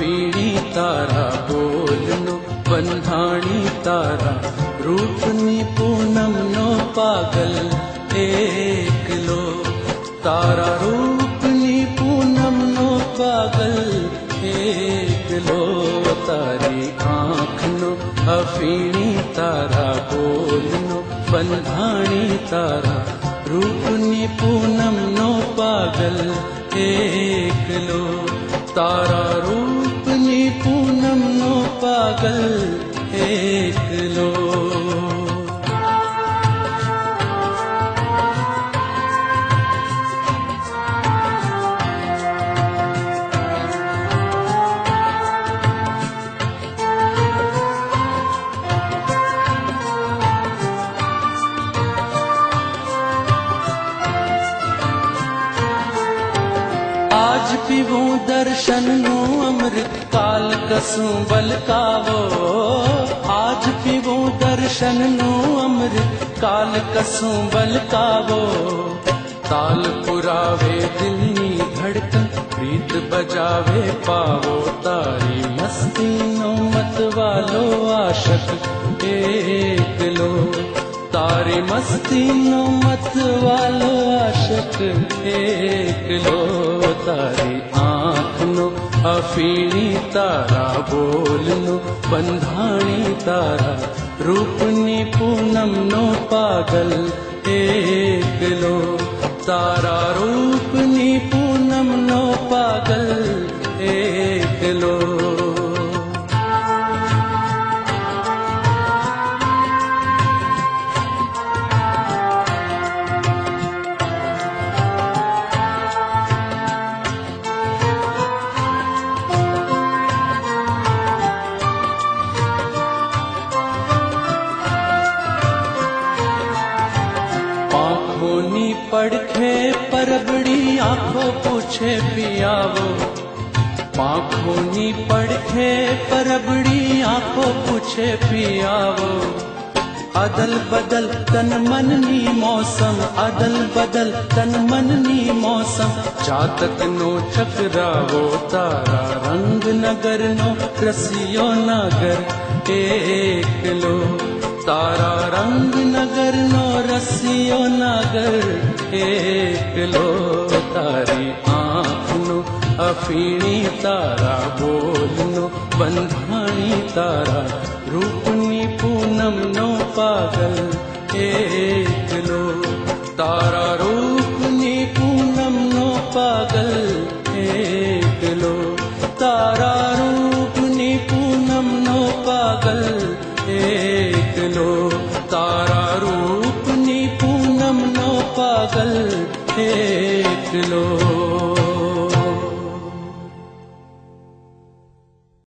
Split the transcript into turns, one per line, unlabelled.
अफीणी तारा बोलनो बंधाणी तारा Rupani Poonam no पागल एकलो तारा Rupani Poonam no पागल एकलो तारी आँख नो अफीणी तारा बोलनो बंधाणी तारा रूपनी पूनम नो पागल एकलो तारा रूपनी पूनम नो पागल एकलो। आज पीवूं दर्शन नो अमृत काल कसूं बलकावो आज पीवूं दर्शन नो अमृत काल कसूं बलकावो ताल पुरावे दिलनी धड़कन प्रीत बजावे पावो तारी मस्ती नो मत वालो आशक एकलो तारी मस्ती नो मत वालो आशक एकलो तारी आँख नो अफीणी तारा बोलनो बंधाणी तारा रूपनी पूनम नो पागल एकलो तारा रूपनी पूनम नो पागल एकलो। आँखों पड़खे परबड़ी आँखों पूछे पियावो आँखों पड़खे परबड़ी आँखों पूछे पियावो अदल बदल तन मन नी मौसम अदल बदल तन मन नी मौसम चातक नो चकरावो तारा रंग नगर नो रसियो नगर एकलो तारा रंग नगर नो रसियो नगर एकलो तारी आँख नो अफीणी तारा बोलनो बंधाणी तारा रूपनी पूनम नो पागल एकलो तारा रूपनी पूनम नो पागल एकलो तारा रूपनी पूनम नो पागल एकलो तारा रूपनी पूनम नो पागल एकलो।